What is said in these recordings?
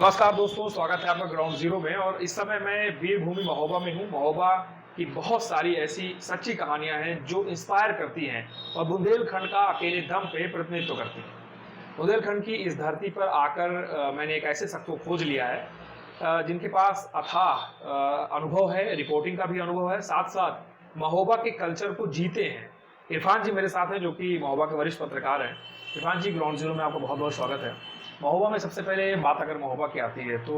नमस्कार दोस्तों, स्वागत है आपका ग्राउंड ज़ीरो में। और इस समय मैं वीरभूमि महोबा में हूँ। महोबा की बहुत सारी ऐसी सच्ची कहानियाँ हैं जो इंस्पायर करती हैं और बुंदेलखंड का अकेले दम पे प्रतिनिधित्व करती हैं। बुंदेलखंड की इस धरती पर आकर मैंने एक ऐसे शख्स को खोज लिया है जिनके पास अथाह अनुभव है, रिपोर्टिंग का भी अनुभव है, साथ-साथ महोबा के कल्चर को जीते हैं। इरफान जी मेरे साथ हैं जो कि महोबा के वरिष्ठ पत्रकार हैं। इरफान जी, ग्राउंड ज़ीरो में आपका बहुत-बहुत स्वागत है। महोबा में सबसे पहले बात अगर महोबा की आती है तो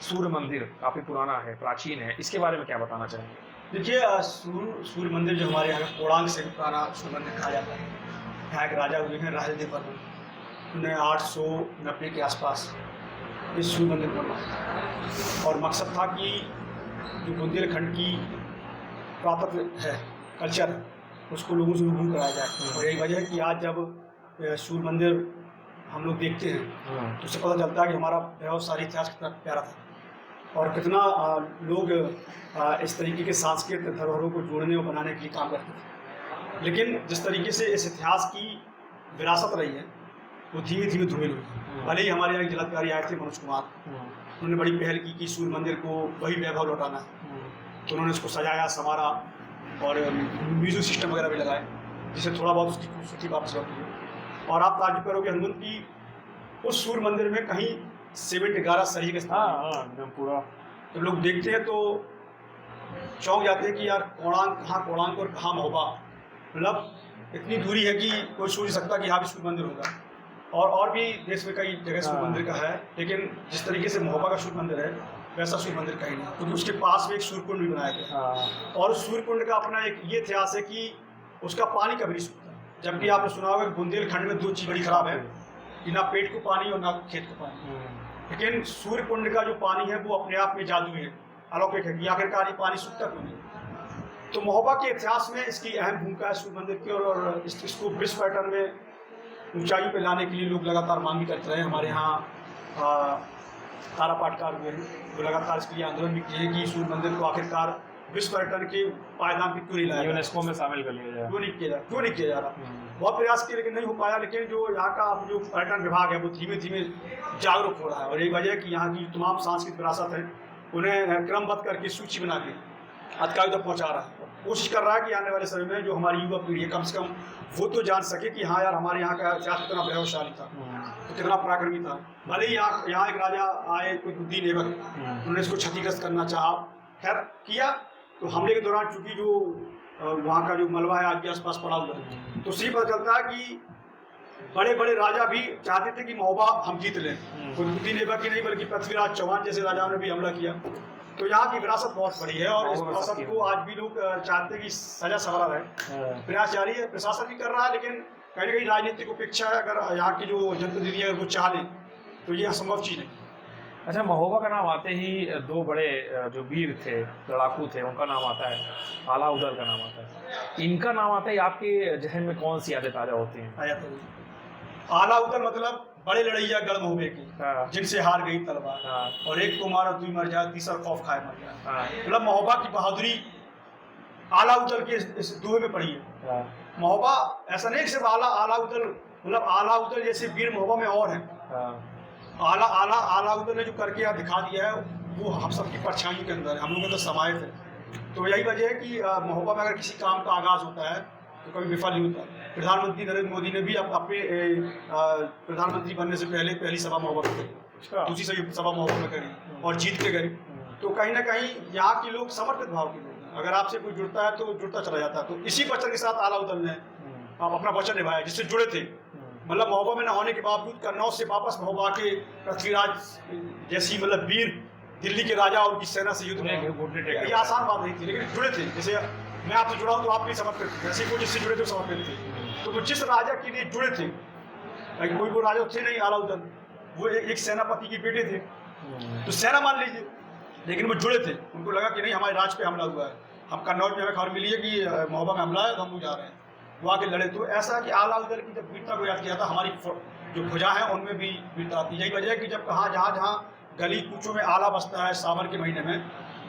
सूर्य मंदिर काफ़ी पुराना है, प्राचीन है। इसके बारे में क्या बताना चाहेंगे? देखिए सूर्य मंदिर जो हमारे यहाँ का कोणार्क से भी पुराना सूर्य मंदिर कहा जाता है। यहाँ एक राजा हुए हैं राजदेव वर्मन, उन्होंने 890 के आसपास इस सूर्य मंदिर बनवाया और मकसद था कि जो बुंदेलखंड की पुरातत्व है, कल्चर है, उसको लोगों से रूबरू कराया जाए। और यही वजह है कि आज जब सूर्य मंदिर हम लोग देखते हैं तो उससे पता चलता है कि हमारा व्यवसायी इतिहास कितना प्यारा था और कितना लोग इस तरीके के सांस्कृतिक धरोहरों को जोड़ने और बनाने के लिए काम करते थे। लेकिन जिस तरीके से इस इतिहास की विरासत रही है वो धीमे धीमे धूमिल हुई। भले ही हमारे यहाँ जिलाधिकारी आए थे मनोज कुमार, उन्होंने बड़ी पहल की कि सूर्य मंदिर को वही वैभव लौटाना है, तो उन्होंने इसको सजाया, संवारा और म्यूजिक सिस्टम वगैरह भी लगाए जिससे थोड़ा बहुत उसकी खूबसूरती वापस लौटी है। और आप ताज्जुब करोगे हनुमंत की उस सूर्य मंदिर में कहीं सीमेंट 11 सरिये के स्थान एकदम पूरा। तो लोग देखते हैं तो चौंक जाते हैं कि यार कहाँ कोणार्क और कहाँ महोबा, मतलब इतनी दूरी है कि कोई सोच सकता कि यहाँ भी सूर्य मंदिर होगा। और भी देश में कई जगह सूर्य मंदिर का है, लेकिन जिस तरीके से महोबा का सूर्य मंदिर है वैसा सूर्य मंदिर कहीं नहीं, क्योंकि उसके पास में एक सूर्य कुंड भी बनाया गया और उस सूर्य कुंड का अपना एक ये इतिहास है कि उसका पानी कभी नहीं सूखता। जबकि आपने सुना होगा कि बुंदेलखंड में दो चीज़ बड़ी खराब है कि ना पेट को पानी और ना खेत को पानी। लेकिन सूर्य कुंड का जो पानी है वो अपने आप में जादू है, अलौकिक है कि आखिरकार ये पानी सूखता क्यों नहीं। तो महोबा के इतिहास में इसकी अहम भूमिका है सूर्य मंदिर की और इसको विश्व पर्यटन में ऊंचाई पे लाने के लिए लोग लगातार मांग भी करते रहे। हमारे यहाँ तारा पाटकार हुए हैं जो लगातार इसके लिए आंदोलन भी किए कि सूर्य मंदिर को आखिरकार विश्व पर्यटन के पायदान पे क्यों नहीं लाया, यूनेस्को में शामिल कर लिया जाए, क्यों नहीं किया जा रहा। बहुत प्रयास किए लेकिन नहीं हो पाया। लेकिन जो यहाँ का जो पर्यटन विभाग है वो धीमे धीमे जागरूक हो रहा है और यही वजह है कि यहाँ की तमाम सांस्कृतिक विरासत है उन्हें क्रमबद्ध करके सूची बना के अधिकारियों तक पहुँचा रहा है। कोशिश कर रहा है कि आने वाले समय में जो हमारी युवा पीढ़ी है कम से कम वो तो जान सके कि हाँ यार हमारे यहाँ का इतिहास कितना प्रभावशाली था, तो कितना पराक्रमी था। भले ही यहाँ एक राजा आए कुतुबुद्दीन ऐबक, उन्होंने इसको क्षतिग्रस्त करना चाहा, खैर किया। तो हमले के दौरान चूंकि जो वहाँ का जो मलबा है आज भी आसपास पड़ा हुआ है, तो उससे पता चलता है कि बड़े बड़े राजा भी चाहते थे कि महोबा हम जीत लें। कुतुबुद्दीन ऐबक ही नहीं बल्कि पृथ्वीराज चौहान जैसे राजाओं ने भी हमला किया। तो यहाँ की विरासत बहुत बड़ी है और इस विरासत को आज भी लोग चाहते हैं कि सजा सवरा रहे। प्रयास जारी है, प्रशासन भी कर रहा है, लेकिन कहीं ना कहीं राजनीतिक उपेक्षा है। अगर यहाँ की जो जनप्रतिनिधि है वो चाह लें तो ये असंभव चीज़ है। अच्छा, महोबा का नाम आते ही दो बड़े जो वीर थे, लड़ाकू थे, उनका नाम आता है, आलाउदल का नाम आता है। इनका नाम आता है, आपके जहन में कौन सी यादें ताज़ा होती हैं? आलाउदल मतलब बड़े लड़ैया गढ़ महोबे की, जिनसे हार गई तलवार, और एक को मारो तू मर जा, तीसरा खौफ खाए मर जा। मतलब महोबा की बहादुरी आलाउदल के इस दोहे में पड़ी है। महोबा ऐसा नहीं सिर्फ आलाउदल, मतलब आलाउदल जैसे वीर महोबा में और है। आलाउदल ने जो करके यहाँ दिखा दिया है वो हम सबकी परछाइयों के अंदर है, हम लोग तो समाहित है। तो यही वजह है कि महोबा में अगर किसी काम का आगाज होता है तो कभी विफल नहीं होता। प्रधानमंत्री नरेंद्र मोदी ने भी अपने प्रधानमंत्री बनने से पहले पहली सभा महोबा में करी, दूसरी सभा महोबा में करी और जीत के गई। तो कहीं ना कहीं यहाँ के लोग समर्पित भाव के लोग हैं, अगर आपसे कोई जुड़ता है तो जुड़ता चला जाता है। तो इसी वचन के साथ आलाउदल ने अपना वचन निभाया जिससे जुड़े थे। मतलब महोबा में न होने के बावजूद कन्नौज से वापस महोबा के पृथ्वीराज जैसी मतलब वीर दिल्ली के राजा और उनकी सेना से युद्ध में, ये आसान बात नहीं थी, लेकिन जुड़े थे। जैसे मैं आपसे जुड़ा हूँ तो आप भी समर्पित थे, जैसे कोई जिससे जुड़े थे समर्पित थे। तो वो जिस राजा के लिए जुड़े थे, कोई वो राजा थे नहीं आलाउदल, वो एक सेनापति के बेटे थे, तो सेना मान लीजिए, लेकिन वो जुड़े थे। उनको लगा कि नहीं हमारे राज पे हमला हुआ है, हम कन्नौज में हमें खबर मिली है कि महोबा में हमला है तो हम लोग जा रहे हैं, वो आके लड़े। तो ऐसा कि आलाउदल की जब वीरता को याद किया था, हमारी जो भुजा है उनमें भी वीरता आती है। यही वजह है कि जब जहाँ गली कूचों में आला बसता है सावन के महीने में,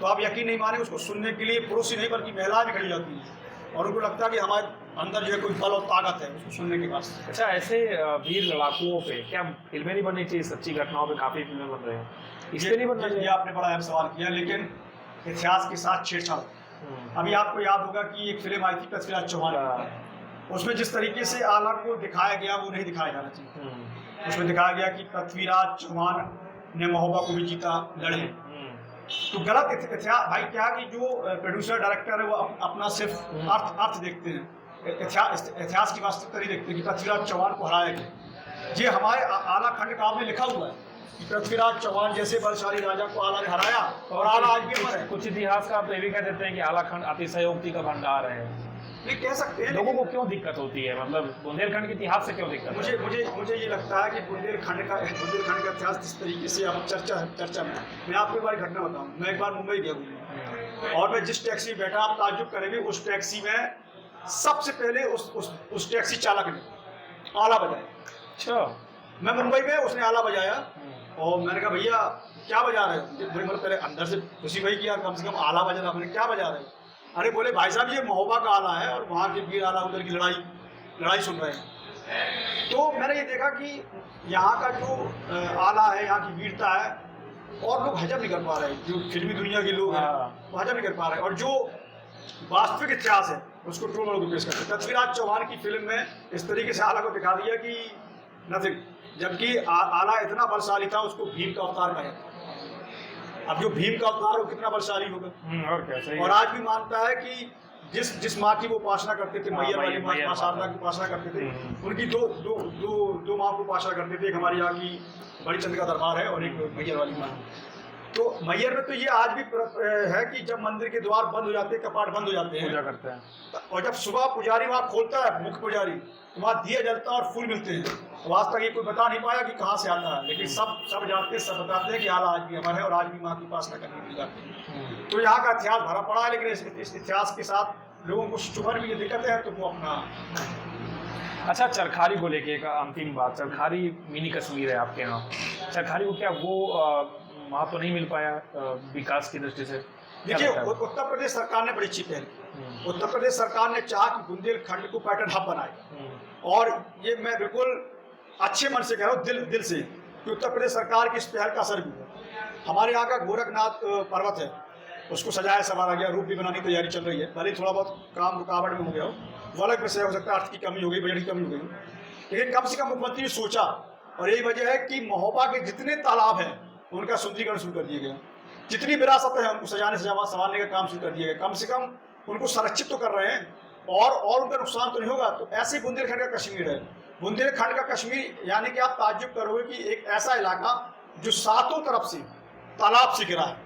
तो आप यकीन नहीं माने उसको सुनने के लिए पुरुष ही नहीं बल्कि महिलाएं भी खड़ी जाती हैं। और उनको लगता है कि हमारे अंदर जो है कोई बल और ताकत है उसको सुनने के बाद। अच्छा, ऐसे वीर लड़ाकुओं पे क्या फिल्में नहीं बननी चाहिए? सच्ची घटनाओं पे काफी फिल्में बन रहे हैं, इस पे नहीं बनना ये चाहिए? आपने बड़ा अहम सवाल किया, लेकिन इतिहास के साथ छेड़छाड़। अभी आपको याद होगा कि एक फिल्म आई थी पृथ्वीराज चौहान, उसमें जिस तरीके से आला को दिखाया गया वो नहीं दिखाया जाना चाहिए। उसमें दिखाया गया कि पृथ्वीराज चौहान ने महोबा को भी जीता, लड़े। तो गलत इतिहास भाई, क्या कि जो प्रोड्यूसर डायरेक्टर है वो अपना सिर्फ अर्थ देखते हैं, इतिहास की वास्तविकता नहीं देखते कि पृथ्वीराज चौहान को हराया गया। ये हमारे आला खंड काव्य में लिखा हुआ है कि पृथ्वीराज चौहान जैसे बलशाली राजा को आला ने हराया, और आला आज भी अमर है। कुछ इतिहासकार तो ये भी कह देते हैं कि आला खंड अतिशयोक्ति का भंडार है। ये कह सकते हैं, लोगों को क्यों दिक्कत होती है, मतलब बुंदेलखंड के इतिहास से क्यों दिक्कत? मुझे ये लगता है कि बुंदेलखंड का इतिहास जिस तरीके से अब चर्चा में, मैं आपको एक बार घटना बताऊं। मैं एक बार मुंबई गया घूमने, और मैं जिस टैक्सी में बैठा, आप ताज्जुब करेंगे, उस टैक्सी में सबसे पहले उस टैक्सी चालक ने आला बजाया। अच्छा, मैं मुंबई में, उसने आला बजाया और मैंने कहा भैया क्या बजा रहे हो? मुझे मतलब पहले अंदर से खुशी हुई कि यार कम से कम आला बजा रहा। मैंने क्या बजा रहे हो? अरे बोले भाई साहब ये महोबा का आला है और वहाँ के वीर आला उधर की लड़ाई सुन रहे हैं। तो मैंने ये देखा कि यहाँ का जो आला है, यहाँ की वीरता है, और लोग हजम नहीं कर पा रहे, जो फिल्मी दुनिया के लोग हैं वो हजम नहीं कर पा रहे, और जो वास्तविक इतिहास है उसको टोल मरोड़ पेश करते हैं। पृथ्वीराज चौहान की फिल्म में इस तरीके से आला को दिखा दिया कि नथिंग, जबकि आला इतना बलशाली था, उसको भीम का अवतार कहा जाता है। अब जो भीम का अवतार वो कितना बलशाली होगा, और क्या सही और आज भी मानता है कि जिस माँ की वो उपासना करते थे, मैयर वाली माँ शारदा की उपासना करते थे, उनकी दो माँ को उपासना करते थे। एक हमारी यहाँ की बड़ी चंद का दरबार है और एक मैयर वाली माँ। तो मैयर में तो ये आज भी है कि जब मंदिर के द्वार बंद हो जाते हैं, कपाट बंद हो जाते हैं, पूजा करते हैं, और जब सुबह पुजारी वहाँ खोलता है, मुख्य पुजारी, तो वहाँ दिया जलता है और फूल मिलते हैं। तो आज तक ये कोई बता नहीं पाया कि कहाँ से आता है, लेकिन सब जानते हैं, सब बताते हैं कि आला आज भी अमर है और आज भी माँ की उपासना करने की जाती है। तो यहाँ का इतिहास भरा पड़ा है, लेकिन इस इतिहास के साथ लोगों को चुभन भी ये दिक्कतें हैं, तो वो अपना। अच्छा, चरखारी को लेके एक अंतिम बात, चरखारी मिनी कश्मीर है आपके यहाँ, चरखारी को क्या वो वहाँ तो नहीं मिल पाया विकास की दृष्टि से? देखिए, उत्तर प्रदेश सरकार ने बड़ी अच्छी पहल की। उत्तर प्रदेश सरकार ने चाहा कि बुंदेलखंड को पर्यटन हब बनाए, और ये मैं बिल्कुल अच्छे मन से कह रहा हूँ, दिल से, कि उत्तर प्रदेश सरकार की इस पहल का असर भी हुआ। हमारे यहाँ का गोरखनाथ पर्वत है, उसको सजाया संवारा गया, रूप भी बनाने की तैयारी चल रही है। भले थोड़ा बहुत काम रुकावट में हो गया हो, वो अलग विषय हो सकता है, अर्थ की कमी हो गई, बजट की कमी हो गई, लेकिन कम से कम मुख्यमंत्री ने सोचा, और यही वजह है कि महोबा के जितने तालाब हैं उनका सुंदरीकरण शुरू कर दिया गया, जितनी विरासत है उनको संभालने का काम शुरू कर दिया गया। कम से कम उनको संरक्षित तो कर रहे हैं, और उनका नुकसान तो नहीं होगा। तो ऐसे बुंदेलखंड का कश्मीर है। बुंदेलखंड का कश्मीर यानी कि आप ताज्जुब करोगे कि एक ऐसा इलाका जो सातों तरफ से तालाब से घिरा है,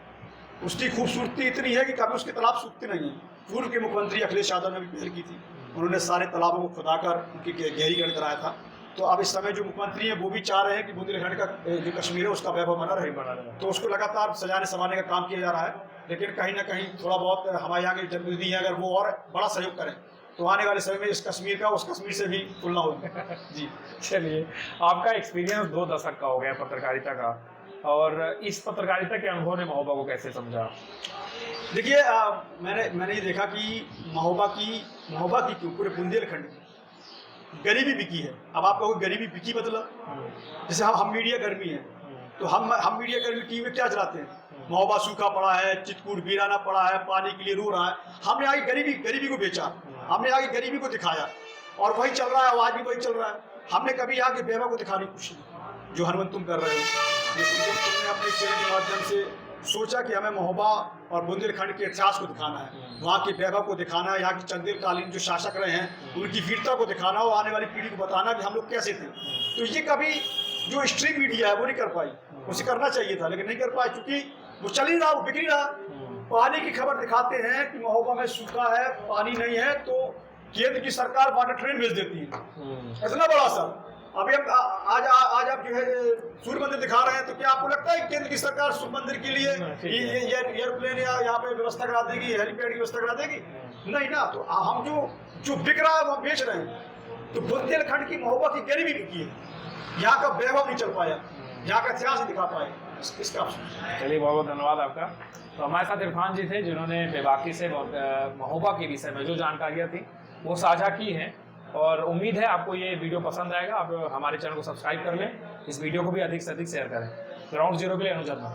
उसकी खूबसूरती इतनी है कि कभी उसके तालाब सूखते नहीं है। पूर्व के मुख्यमंत्री अखिलेश यादव ने भी पहल की थी, उन्होंने सारे तालाबों को खुदाकर उनकी गहरीकरण कराया था। तो अब इस समय जो मुख्यमंत्री हैं वो भी चाह रहे हैं कि बुंदेलखंड का जो कश्मीर है उसका वैभव बना रहे, तो उसको लगातार सजाने संवारने का काम किया जा रहा है। लेकिन कहीं ना कहीं थोड़ा बहुत हमारे यहाँ के जनप्रतिनिधि हैं, अगर वो और बड़ा सहयोग करें तो आने वाले समय में इस कश्मीर का उस कश्मीर से भी तुलना होगी। जी, चलिए, आपका एक्सपीरियंस 2 दशक का हो गया पत्रकारिता का, और इस पत्रकारिता के अनुभव ने महोबा को कैसे समझा? देखिए, मैंने ये देखा कि महोबा की क्यों, पूरे बुंदेलखंड की गरीबी बिकी है। अब आप कहोगे गरीबी बिकी मतलब, जैसे हम मीडिया कर्मी हैं, तो हम मीडिया कर्मी टीवी में क्या चलाते हैं, महोबा सूखा पड़ा है, चित्रकूट वीराना पड़ा है, पानी के लिए रो रहा है। हमने आगे गरीबी को बेचा, हमने आगे गरीबी को दिखाया, और वही चल रहा है, आज भी वही चल रहा है। हमने कभी आगे बेवा को दिखाने की कोशिश नहीं, जो हनुमंत तुम कर रहे हो। लेकिन तुमने अपने चैनल के माध्यम से सोचा कि हमें महोबा और बुंदेलखंड के इतिहास को दिखाना है, वहाँ की वैभव को दिखाना है, यहाँ की चंदेलकालीन जो शासक रहे हैं उनकी वीरता को दिखाना और आने वाली पीढ़ी को बताना कि हम लोग कैसे थे। तो ये कभी जो स्ट्रीम मीडिया है वो नहीं कर पाई, उसे करना चाहिए था, लेकिन नहीं कर पाए, क्योंकि वो चल ही रहा, वो बिक ही रहा। पानी की खबर दिखाते हैं कि महोबा में सूखा है, पानी नहीं है, तो केंद्र की सरकार वाटर ट्रेन भेज देती है, इतना बड़ा असर। अभी हम आज आप जो है सूर्य मंदिर दिखा रहे हैं, तो क्या आपको लगता है केंद्र की सरकार सूर्य मंदिर के लिए एयरप्लेन या यहाँ पे व्यवस्था करा देगी, हेलीपैड की व्यवस्था करा देगी? नहीं ना। तो हम जो बिक रहा है वो बेच रहे हैं। तो बुंदेलखंड की महोबा की गरीबी बिकी है, यहाँ का वैभव नहीं चल पाया, यहाँ का इतिहास नहीं दिखा पाए। इसका आप सोचिए। चलिए बहुत बहुत धन्यवाद आपका। तो हमारे साथ इरफान जी थे जिन्होंने बेबाकी से महोबा के विषय में जो जानकारियाँ थी वो साझा की हैं, और उम्मीद है आपको ये वीडियो पसंद आएगा। आप हमारे चैनल को सब्सक्राइब कर लें, इस वीडियो को भी अधिक से अधिक शेयर करें। ग्राउंड जीरो के लिए अनुज वर्मा।